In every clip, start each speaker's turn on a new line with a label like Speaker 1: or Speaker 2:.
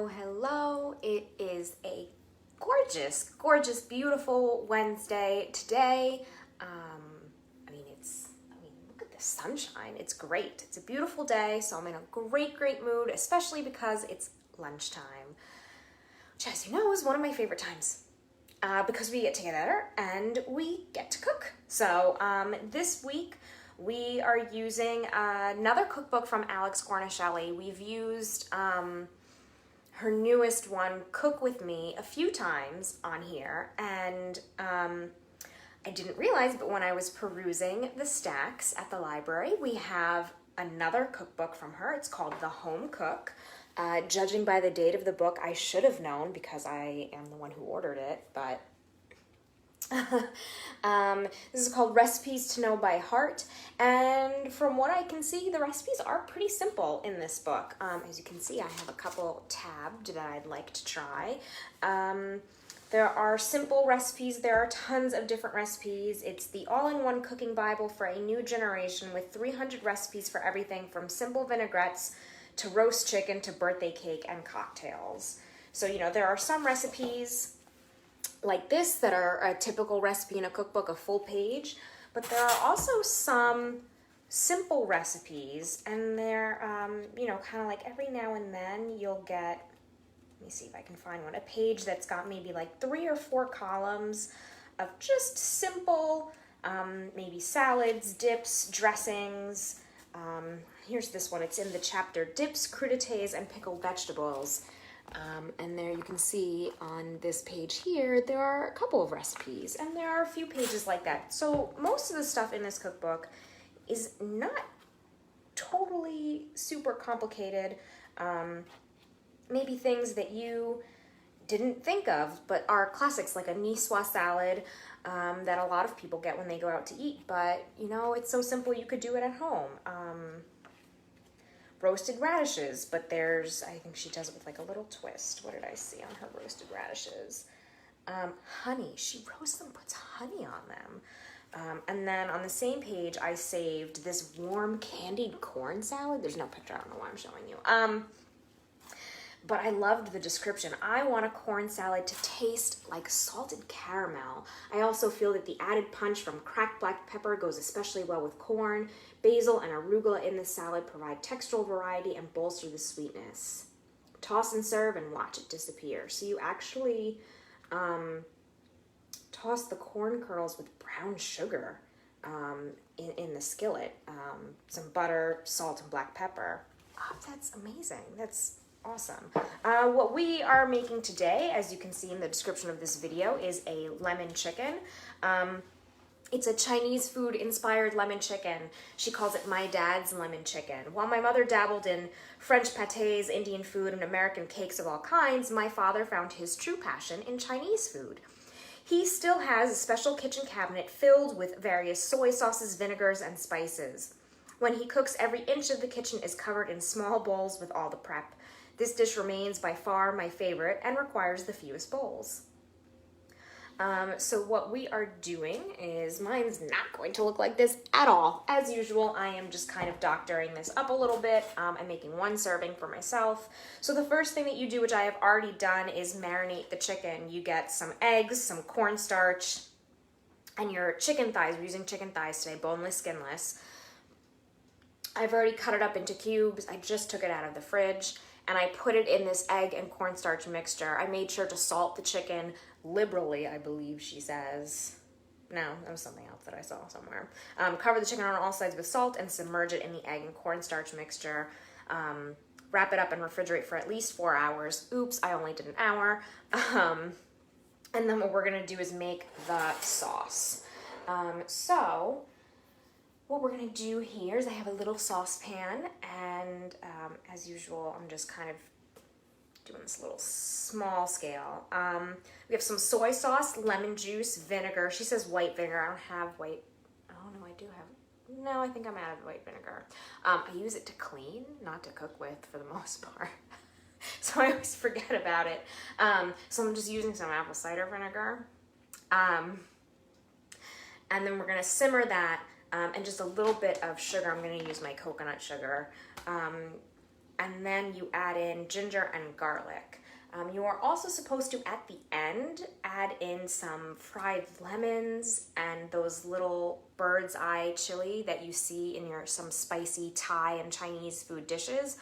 Speaker 1: Hello. It is a gorgeous, gorgeous, beautiful Wednesday today. Look at the sunshine. It's great. It's a beautiful day, so I'm in a great, great mood, especially because it's lunchtime, which, as you know, is one of my favorite times. Because we get together and we get to cook. So this week we are using another cookbook from Guarnaschelli. We've used her newest one, Cook With Me, a few times on here, and I didn't realize, but when I was perusing the stacks at the library, we have another cookbook from her. It's called The Home Cook. Judging by the date of the book, I should have known because I am the one who ordered it, but this is called Recipes to Know by Heart, and from what I can see, the recipes are pretty simple in this book. As you can see, I have a couple tabbed that I'd like to try. There are simple recipes. There are tons of different recipes. It's the all-in-one cooking Bible for a new generation with 300 recipes for everything from simple vinaigrettes to roast chicken to birthday cake and cocktails. So, you know, there are some recipes like this that are a typical recipe in a cookbook, a full page, but there are also some simple recipes, and they're, kind of like every now and then you'll get, let me see if I can find one, a page that's got maybe like 3 or 4 columns of just simple, maybe salads, dips, dressings. Here's this one. It's in the chapter Dips, Crudités, and Pickled Vegetables. And there you can see on this page here, there are a couple of recipes, and there are a few pages like that. So most of the stuff in this cookbook is not totally super complicated. Maybe things that you didn't think of, but are classics, like a niçoise salad that a lot of people get when they go out to eat. But, you know, it's so simple you could do it at home. Roasted radishes, but I think she does it with like a little twist. What did I see on her roasted radishes? Honey, she roasts them, puts honey on them. And then on the same page, I saved this warm candied corn salad. There's no picture, I don't know why I'm showing you. But I loved the description. I want a corn salad to taste like salted caramel. I also feel that the added punch from cracked black pepper goes especially well with corn. Basil and arugula in the salad provide textural variety and bolster the sweetness. Toss and serve and watch it disappear. So you actually toss the corn kernels with brown sugar in the skillet. Some butter, salt, and black pepper. Oh, that's amazing. That's awesome. What we are making today, as you can see in the description of this video, is a lemon chicken. It's a Chinese food inspired lemon chicken. She calls it my dad's lemon chicken. While my mother dabbled in French pâtés, Indian food, and American cakes of all kinds, my father found his true passion in Chinese food. He still has a special kitchen cabinet filled with various soy sauces, vinegars, and spices. When he cooks, every inch of the kitchen is covered in small bowls with all the prep. This dish remains by far my favorite and requires the fewest bowls. So what we are doing is, mine's not going to look like this at all. As usual, I am just kind of doctoring this up a little bit. I'm making one serving for myself. So the first thing that you do, which I have already done, is marinate the chicken. You get some eggs, some cornstarch, and your chicken thighs. We're using chicken thighs today, boneless, skinless. I've already cut it up into cubes. I just took it out of the fridge, and I put it in this egg and cornstarch mixture. I made sure to salt the chicken liberally, I believe she says. No, that was something else that I saw somewhere. Cover the chicken on all sides with salt and submerge it in the egg and cornstarch mixture. Wrap it up and refrigerate for at least 4 hours. Oops, I only did an hour. And then what we're gonna do is make the sauce. So what we're gonna do here is I have a little saucepan, and as usual, I'm just kind of doing this little small scale. We have some soy sauce, lemon juice, vinegar. She says white vinegar. I don't have white. Oh no, I do have. No, I think I'm out of white vinegar. I use it to clean, not to cook with for the most part. So I always forget about it. So I'm just using some apple cider vinegar. And then we're gonna simmer that, and just a little bit of sugar. I'm gonna use my coconut sugar. and then you add in ginger and garlic. You are also supposed to, at the end, add in some fried lemons and those little bird's eye chili that you see in some spicy Thai and Chinese food dishes.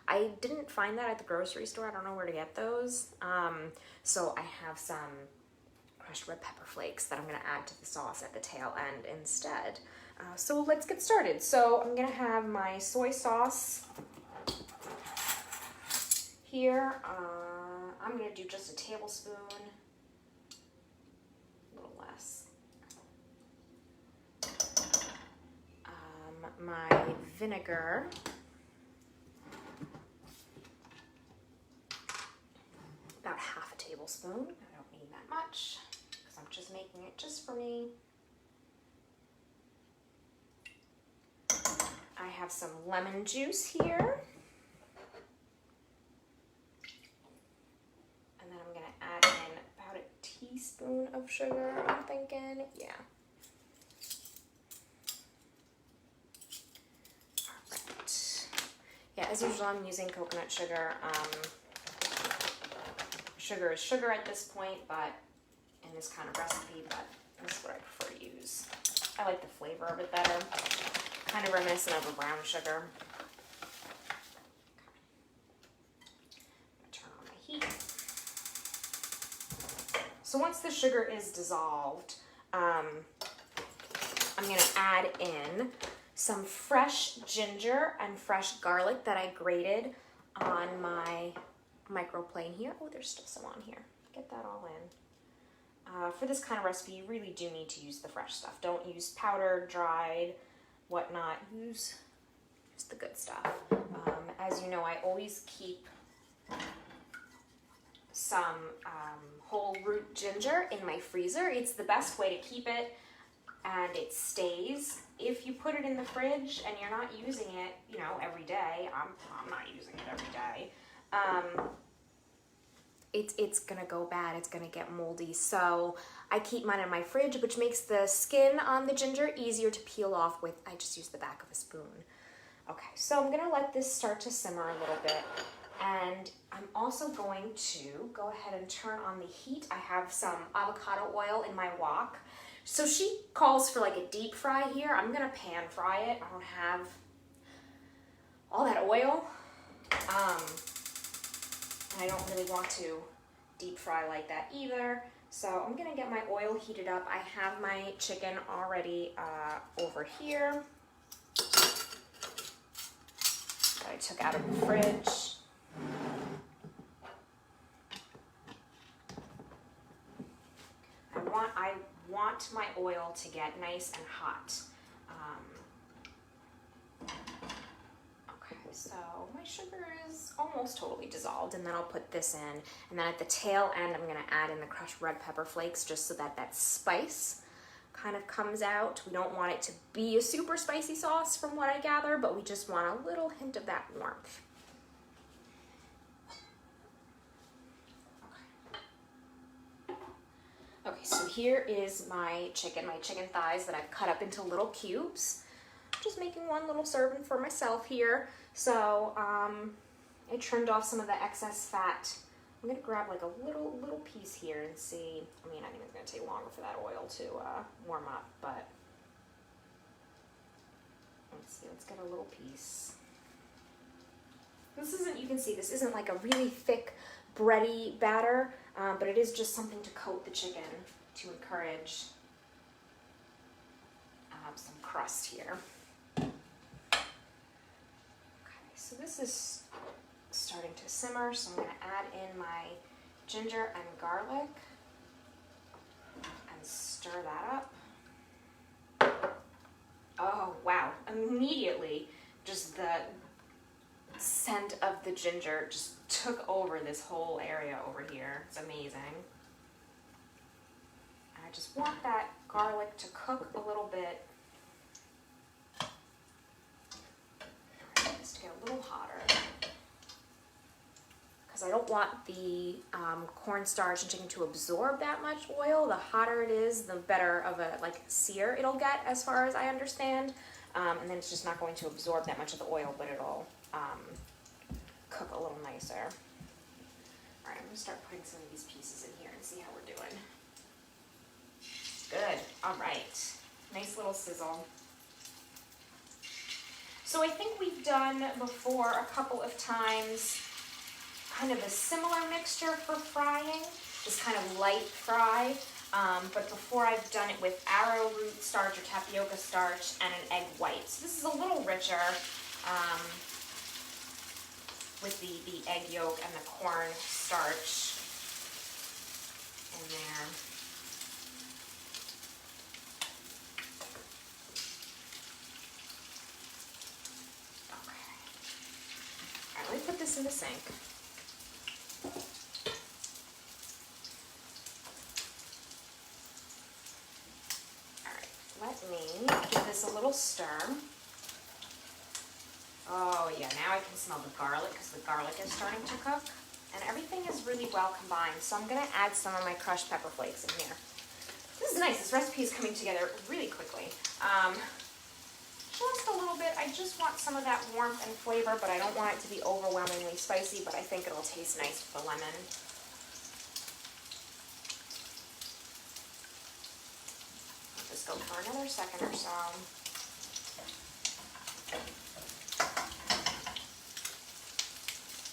Speaker 1: I didn't find that at the grocery store. I don't know where to get those. So I have some crushed red pepper flakes that I'm gonna add to the sauce at the tail end instead. So let's get started. So I'm gonna have my soy sauce here. I'm gonna do just a tablespoon, a little less. My vinegar, about half a tablespoon. I don't need that much because I'm just making it just for me. I have some lemon juice here. And then I'm gonna add in about a teaspoon of sugar, I'm thinking, yeah. All right. Yeah, as usual, I'm using coconut sugar. Sugar is sugar at this point, but in this kind of recipe, but this is what I prefer to use. I like the flavor of it better. Kind of reminiscent of a brown sugar. Turn on my heat. So once the sugar is dissolved, I'm gonna add in some fresh ginger and fresh garlic that I grated on my microplane here. Oh, there's still some on here. Get that all in. For this kind of recipe, you really do need to use the fresh stuff. Don't use powdered, dried, whatnot. Use the good stuff. As you know, I always keep some whole root ginger in my freezer. It's the best way to keep it, and it stays. If you put it in the fridge and you're not using it, you know, every day, I'm not using it every day, it's gonna go bad, it's gonna get moldy. So I keep mine in my fridge, which makes the skin on the ginger easier to peel off with. I just use the back of a spoon. Okay, so I'm gonna let this start to simmer a little bit, and I'm also going to go ahead and turn on the heat. I have some avocado oil in my wok. So she calls for like a deep fry here. I'm gonna pan fry it. I don't have all that oil. I don't really want to deep fry like that either. So I'm gonna get my oil heated up. I have my chicken already over here that I took out of the fridge. I want my oil to get nice and hot. Okay, so my sugar is almost totally dissolved, and then I'll put this in, and then at the tail end I'm gonna add in the crushed red pepper flakes just so that that spice kind of comes out. We don't want it to be a super spicy sauce from what I gather, but we just want a little hint of that warmth. Okay, so here is my chicken thighs that I've cut up into little cubes. Just making one little serving for myself here. So I trimmed off some of the excess fat. I'm gonna grab like a little piece here and see. I mean, I think it's gonna take longer for that oil to warm up, but let's see, let's get a little piece. This isn't, you can see, this isn't like a really thick bready batter, but it is just something to coat the chicken to encourage some crust here. Okay, so this is starting to simmer, so I'm going to add in my ginger and garlic and stir that up. Oh, wow. Immediately, just the scent of the ginger just took over this whole area over here. It's amazing. I just want that garlic to cook a little bit. Just to get a little hotter. Because I don't want the cornstarch and chicken to absorb that much oil. The hotter it is, the better of a sear it'll get, as far as I understand. And then it's just not going to absorb that much of the oil, but it'll cook a little nicer. All right, I'm gonna start putting some of these pieces in here and see how we're doing. Good, all right. Nice little sizzle. So I think we've done before a couple of times kind of a similar mixture for frying, just kind of light fry. But before I've done it with arrowroot starch or tapioca starch and an egg white. So this is a little richer with the egg yolk and the corn starch in there. Let me put this in the sink. All right, let me give this a little stir. Oh yeah, now I can smell the garlic because the garlic is starting to cook. And everything is really well combined. So I'm gonna add some of my crushed pepper flakes in here. This is nice, this recipe is coming together really quickly. Just a little bit. I just want some of that warmth and flavor, but I don't want it to be overwhelmingly spicy, but I think it'll taste nice with the lemon. I'll just go for another second or so.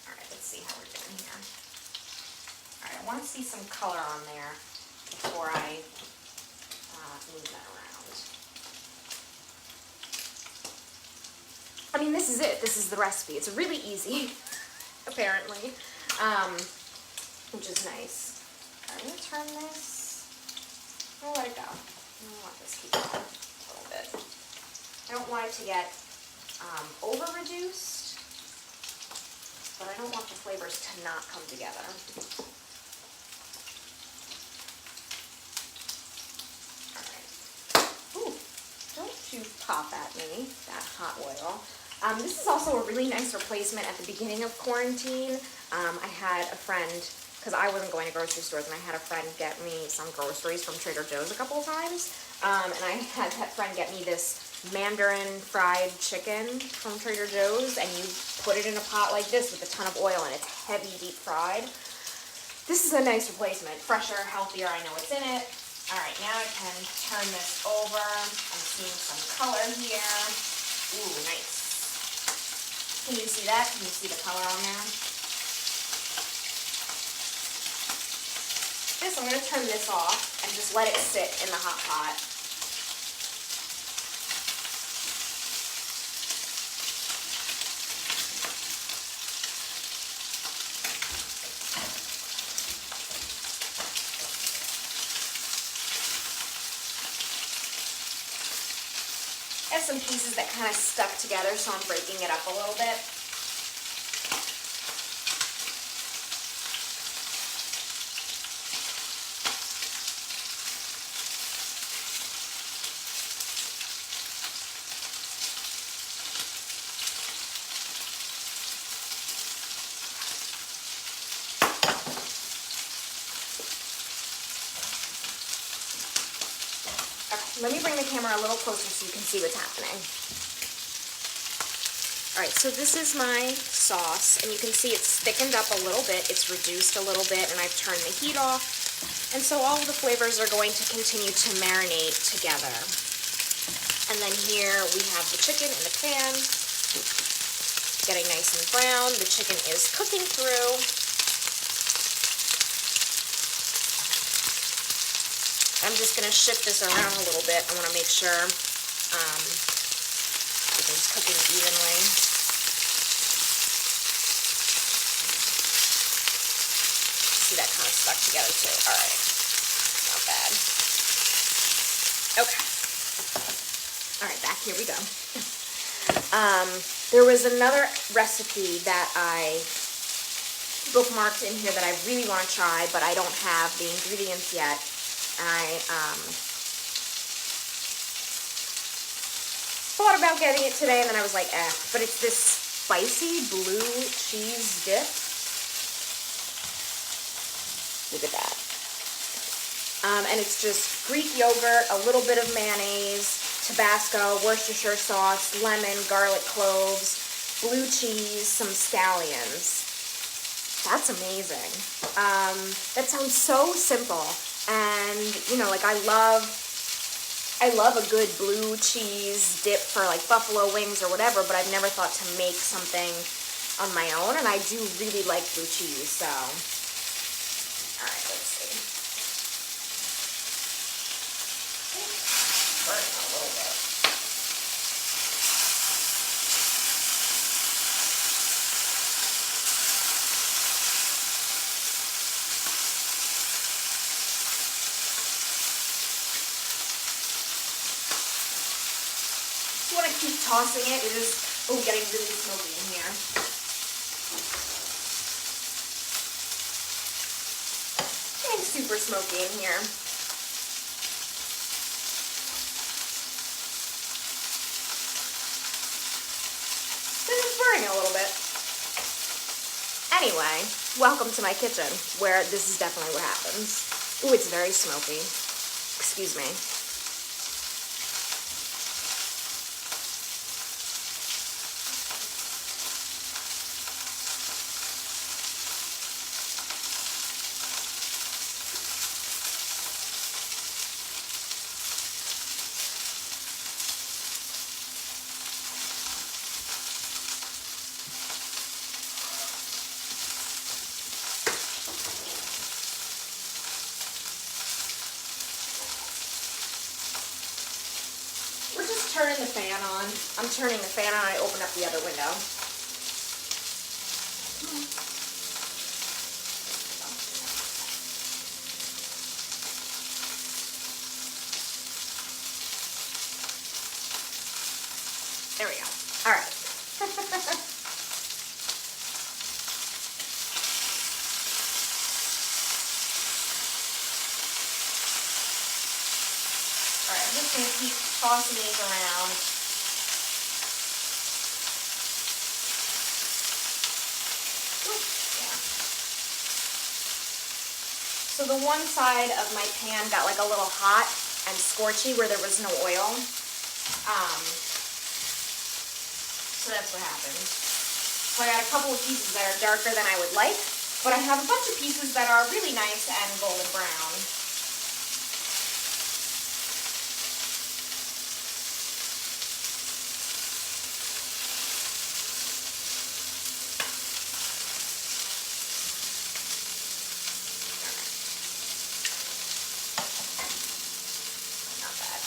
Speaker 1: All right, let's see how we're doing here. All right, I want to see some color on there before I move that around. I mean, this is it. This is the recipe. It's really easy, apparently, which is nice. I'm going to turn this. I'll let it go. I don't want this to keep going a little bit. I don't want it to get over-reduced, but I don't want the flavors to not come together. All right. Ooh, don't you pop at me, that hot oil. This is also a really nice replacement at the beginning of quarantine. I had a friend, because I wasn't going to grocery stores, and I had a friend get me some groceries from Trader Joe's a couple of times. And I had that friend get me this Mandarin fried chicken from Trader Joe's, and you put it in a pot like this with a ton of oil, and it's heavy deep fried. This is a nice replacement. Fresher, healthier, I know what's in it. All right, now I can turn this over. I'm seeing some color here. Ooh, nice. Can you see that? Can you see the color on there? I'm going to turn this off and just let it sit in the hot pot. I have some pieces that kind of stuck together, so I'm breaking it up a little bit. Let me bring the camera a little closer so you can see what's happening. All right, so this is my sauce, and you can see it's thickened up a little bit, it's reduced a little bit, and I've turned the heat off. And so all of the flavors are going to continue to marinate together. And then here we have the chicken in the pan, getting nice and brown. The chicken is cooking through. I'm just going to shift this around a little bit. I want to make sure everything's cooking evenly. See, that kind of stuck together too. All right, not bad. Okay. All right, back here we go. There was another recipe that I bookmarked in here that I really want to try, but I don't have the ingredients yet. I thought about getting it today, and then I was like, but it's this spicy blue cheese dip. Look at that. And it's just Greek yogurt, a little bit of mayonnaise, Tabasco, Worcestershire sauce, lemon, garlic cloves, blue cheese, some scallions. That's amazing. That sounds so simple. And, you know, like I love a good blue cheese dip for like buffalo wings or whatever, but I've never thought to make something on my own, and I do really like blue cheese, so. All right, let's see. Burning a little bit. You want to keep tossing it. It is getting really smoky in here. Getting super smoky in here. This is burning a little bit. Anyway, welcome to my kitchen, where this is definitely what happens. Ooh, it's very smoky. Excuse me. Turning the fan on. I'm turning the fan on. I open up the other window. There we go. All right. All right, I'm just going to keep tossing these around. Ooh, yeah. So the one side of my pan got like a little hot and scorchy where there was no oil. So that's what happened. So I got a couple of pieces that are darker than I would like, but I have a bunch of pieces that are really nice and golden brown.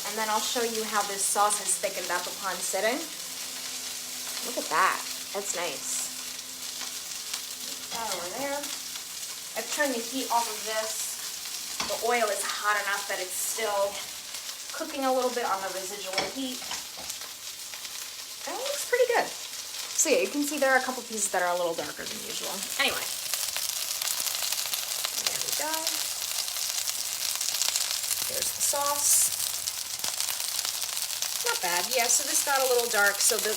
Speaker 1: And then I'll show you how this sauce has thickened up upon sitting. Look at that. That's nice. Put that over there. I've turned the heat off of this. The oil is hot enough that it's still cooking a little bit on the residual heat. And it looks pretty good. So yeah, you can see there are a couple pieces that are a little darker than usual. Anyway. There we go. There's the sauce. Not bad. Yeah, so this got a little dark, so the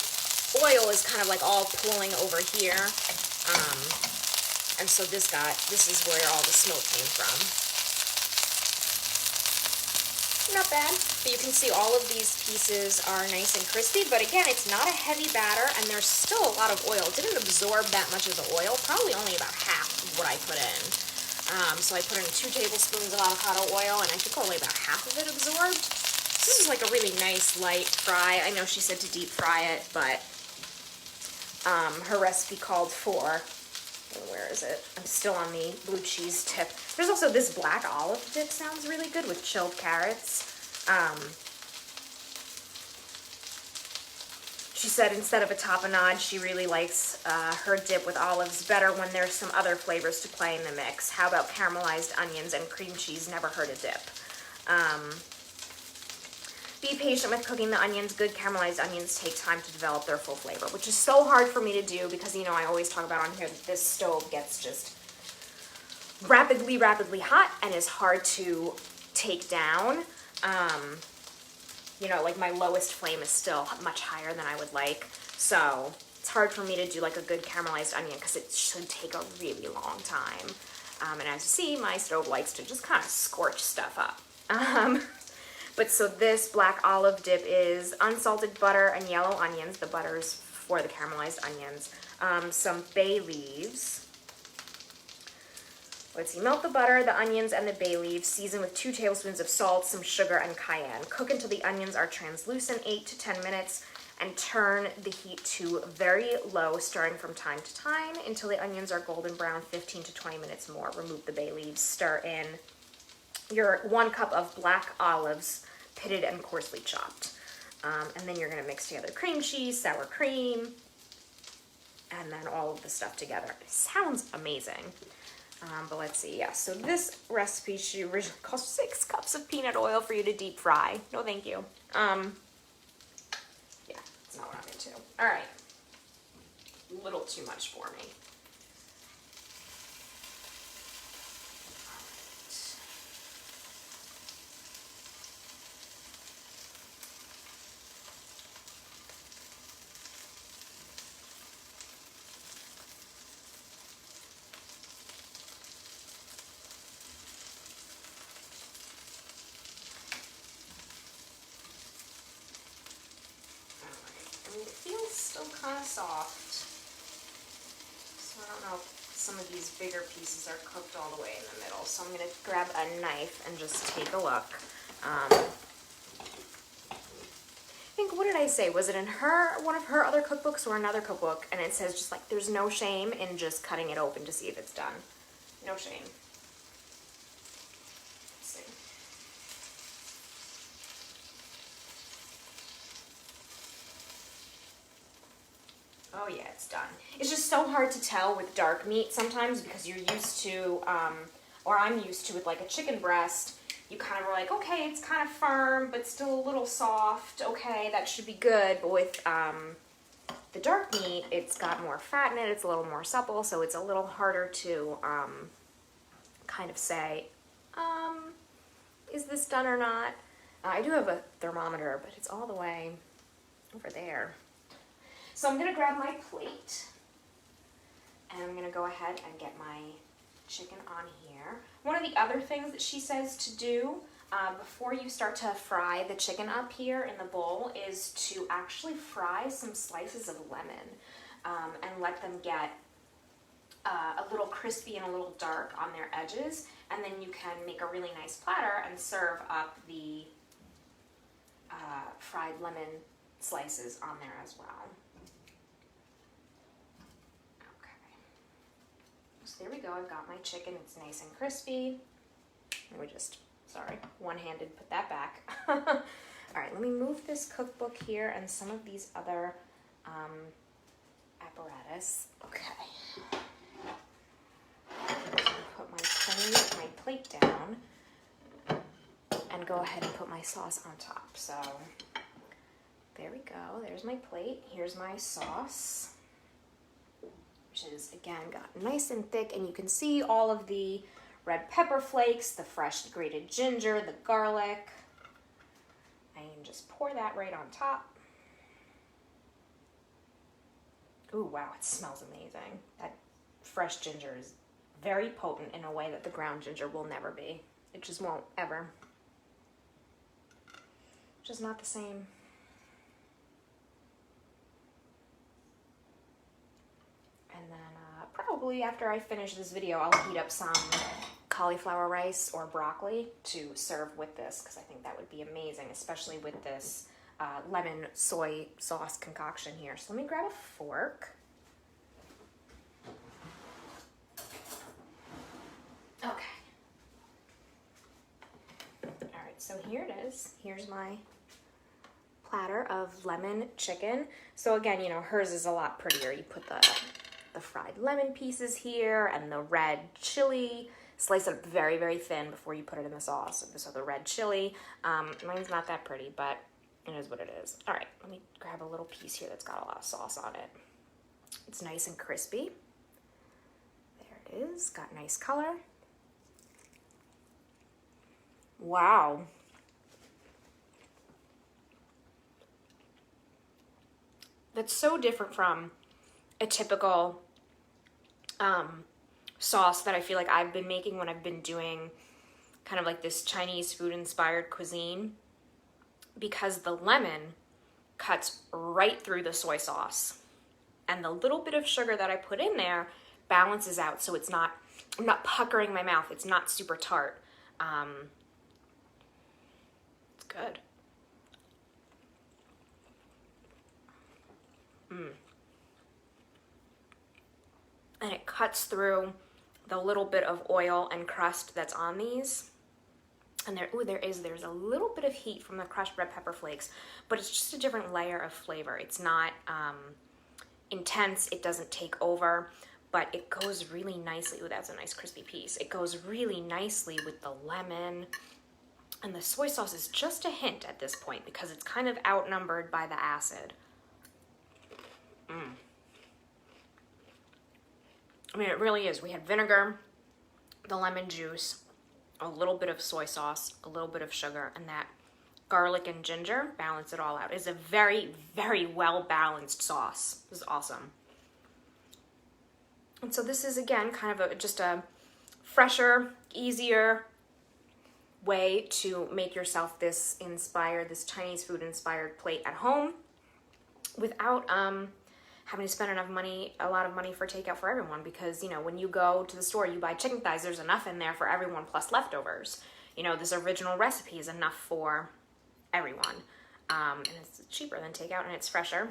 Speaker 1: oil is kind of like all pooling over here. And so this is where all the smoke came from. Not bad. But you can see all of these pieces are nice and crispy, but again, it's not a heavy batter, and there's still a lot of oil. It didn't absorb that much of the oil, probably only about half of what I put in. So I put in 2 tablespoons of avocado oil, and I think only about half of it absorbed. This is like a really nice light fry. I know she said to deep fry it, but her recipe called for, where is it? I'm still on the blue cheese tip. There's also this black olive dip sounds really good with chilled carrots. She said instead of a tapenade, she really likes her dip with olives better when there's some other flavors to play in the mix. How about caramelized onions and cream cheese? Never heard a dip. Be patient with cooking the onions. Good caramelized onions take time to develop their full flavor, which is so hard for me to do because, you know, I always talk about on here that this stove gets just rapidly hot and is hard to take down. You know, like my lowest flame is still much higher than I would like. So it's hard for me to do like a good caramelized onion because it should take a really long time. And as you see, my stove likes to just kind of scorch stuff up. But so this black olive dip is unsalted butter and yellow onions. The butter's for the caramelized onions. Some bay leaves. Let's see, melt the butter, the onions, and the bay leaves. Season with 2 tablespoons of salt, some sugar, and cayenne. Cook until the onions are translucent, 8 to 10 minutes, and turn the heat to very low, stirring from time to time until the onions are golden brown, 15 to 20 minutes more. Remove the bay leaves. Stir in your 1 cup of black olives, pitted and coarsely chopped. And then you're going to mix together cream cheese, sour cream, and then all of the stuff together. It sounds amazing. But let's see, yeah, so this recipe, she originally cost 6 cups of peanut oil for you to deep fry. No, thank you. Yeah, it's not what I'm into. All right, a little too much for me. It feels still kind of soft, so I don't know if some of these bigger pieces are cooked all the way in the middle. So I'm going to grab a knife and just take a look. I think, what did I say? Was it in one of her other cookbooks or another cookbook? And it says just like, there's no shame in just cutting it open to see if it's done. No shame. Let's see. Oh yeah, it's done. It's just so hard to tell with dark meat sometimes because you're used to, or I'm used to with like a chicken breast, you kind of are like, okay, it's kind of firm, but still a little soft. Okay, that should be good. But with the dark meat, it's got more fat in it. It's a little more supple, so it's a little harder to kind of say, is this done or not? I do have a thermometer, but it's all the way over there. So I'm going to grab my plate, and I'm going to go ahead and get my chicken on here. One of the other things that she says to do before you start to fry the chicken up here in the bowl is to actually fry some slices of lemon and let them get a little crispy and a little dark on their edges, and then you can make a really nice platter and serve up the fried lemon slices on there as well. So there we go, I've got my chicken, it's nice and crispy. Let me just, sorry, one-handed put that back. All right, let me move this cookbook here and some of these other apparatus. Okay. Put my plate down and go ahead and put my sauce on top. So there we go, there's my plate, here's my sauce. Which is, again, got nice and thick, and you can see all of the red pepper flakes, the fresh grated ginger, the garlic. I can just pour that right on top. Ooh, wow, it smells amazing. That fresh ginger is very potent in a way that the ground ginger will never be. It just won't, ever. Just not the same. And then probably after I finish this video, I'll heat up some cauliflower rice or broccoli to serve with this, because I think that would be amazing, especially with this lemon soy sauce concoction here. So let me grab a fork. Okay. All right, so here it is. Here's my platter of lemon chicken. So again, you know, hers is a lot prettier. You put the fried lemon pieces here and the red chili. Slice it up very, very thin before you put it in the sauce. So the red chili. Mine's not that pretty, but it is what it is. All right, let me grab a little piece here that's got a lot of sauce on it. It's nice and crispy. There it is. Got nice color. Wow. That's so different from a typical sauce that I feel like I've been making when I've been doing kind of like this Chinese food inspired cuisine. because the lemon cuts right through the soy sauce. And the little bit of sugar that I put in there balances out, so it's not, I'm not puckering my mouth. It's not super tart. It's good. And it cuts through the little bit of oil and crust that's on these. And there's a little bit of heat from the crushed red pepper flakes, but it's just a different layer of flavor. It's not intense, it doesn't take over, but it goes really nicely. Ooh, that's a nice crispy piece. It goes really nicely with the lemon, and the soy sauce is just a hint at this point because it's kind of outnumbered by the acid. I mean, it really is. We had vinegar, the lemon juice, a little bit of soy sauce, a little bit of sugar, and that garlic and ginger balance it all out. It's a very, very well-balanced sauce. This is awesome. And so this is, again, kind of just a fresher, easier way to make yourself this Chinese food-inspired plate at home without having to spend a lot of money for takeout for everyone, because, you know, when you go to the store, you buy chicken thighs, there's enough in there for everyone plus leftovers. You know, this original recipe is enough for everyone. And it's cheaper than takeout, and it's fresher.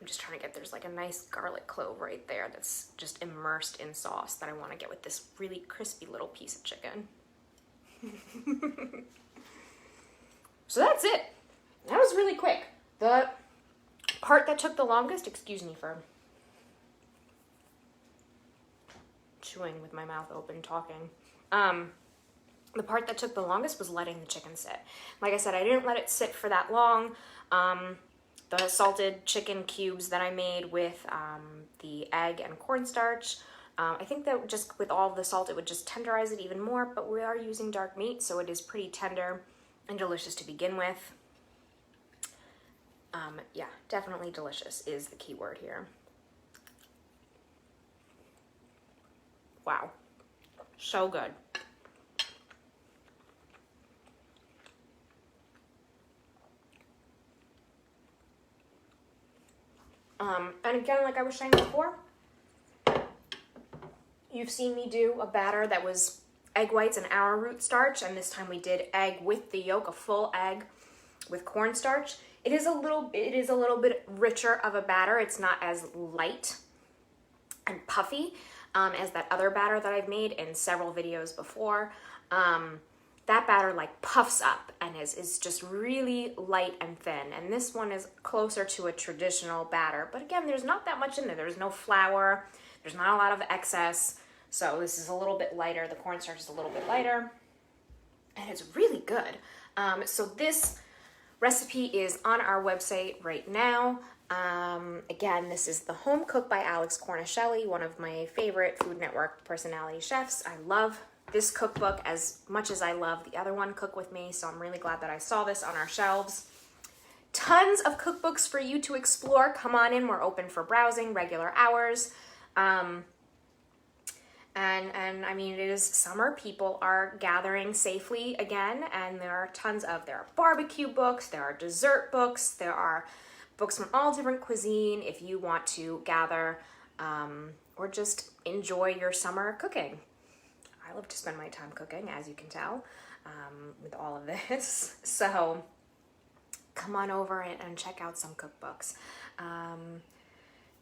Speaker 1: I'm just trying to get, there's like a nice garlic clove right there that's just immersed in sauce that I want to get with this really crispy little piece of chicken. So that's it. That was really quick. The part that took the longest, excuse me for chewing with my mouth open talking. The part that took the longest was letting the chicken sit. Like I said, I didn't let it sit for that long. The salted chicken cubes that I made with the egg and cornstarch, I think that just with all of the salt, it would just tenderize it even more, but we are using dark meat, so it is pretty tender and delicious to begin with. Yeah, definitely delicious is the key word here. Wow, so good. And again, like I was saying before, you've seen me do a batter that was egg whites and arrowroot starch, and this time we did egg with the yolk, a full egg with cornstarch. It is a little bit richer of a batter. It's not as light and puffy as that other batter that I've made in several videos before. That batter like puffs up and is just really light and thin. And this one is closer to a traditional batter. But again, there's not that much in there. There's no flour. There's not a lot of excess. So this is a little bit lighter. The cornstarch is a little bit lighter. And it's really good. So this recipe is on our website right now. Again, this is The Home Cook by Alex Guarnaschelli, one of my favorite Food Network personality chefs. I love this cookbook as much as I love the other one, Cook With Me, so I'm really glad that I saw this on our shelves. Tons of cookbooks for you to explore. Come on in, we're open for browsing, regular hours. And I mean, it is summer, people are gathering safely again, and there are there are barbecue books, there are dessert books, there are books from all different cuisine if you want to gather or just enjoy your summer cooking. I love to spend my time cooking, as you can tell, with all of this. So come on over and check out some cookbooks.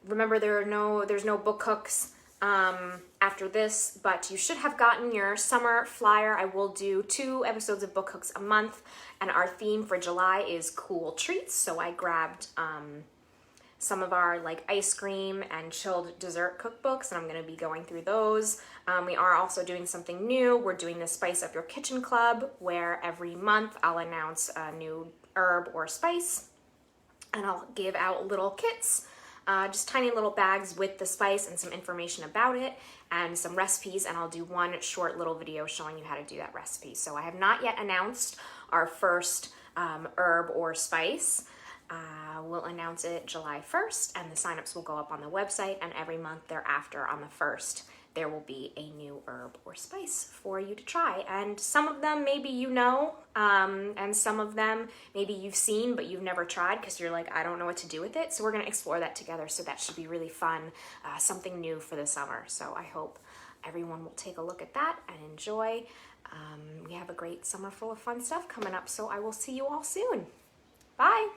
Speaker 1: Remember, there's no book cooks after this, but you should have gotten your summer flyer. I will do 2 episodes of book cooks a month, and our theme for July is cool treats. So I grabbed some of our like ice cream and chilled dessert cookbooks, and I'm going to be going through those. We are also doing something new. We're doing the Spice Up Your Kitchen Club, where every month I'll announce a new herb or spice, and I'll give out little kits, just tiny little bags with the spice and some information about it and some recipes, and I'll do one short little video showing you how to do that recipe. So I have not yet announced our first herb or spice. We'll announce it July 1st, and the signups will go up on the website, and every month thereafter on the 1st, there will be a new herb or spice for you to try. And some of them maybe you know, and some of them maybe you've seen but you've never tried because you're like, I don't know what to do with it. So we're going to explore that together. So that should be really fun, something new for the summer. So I hope everyone will take a look at that and enjoy. We have a great summer full of fun stuff coming up. So I will see you all soon. Bye.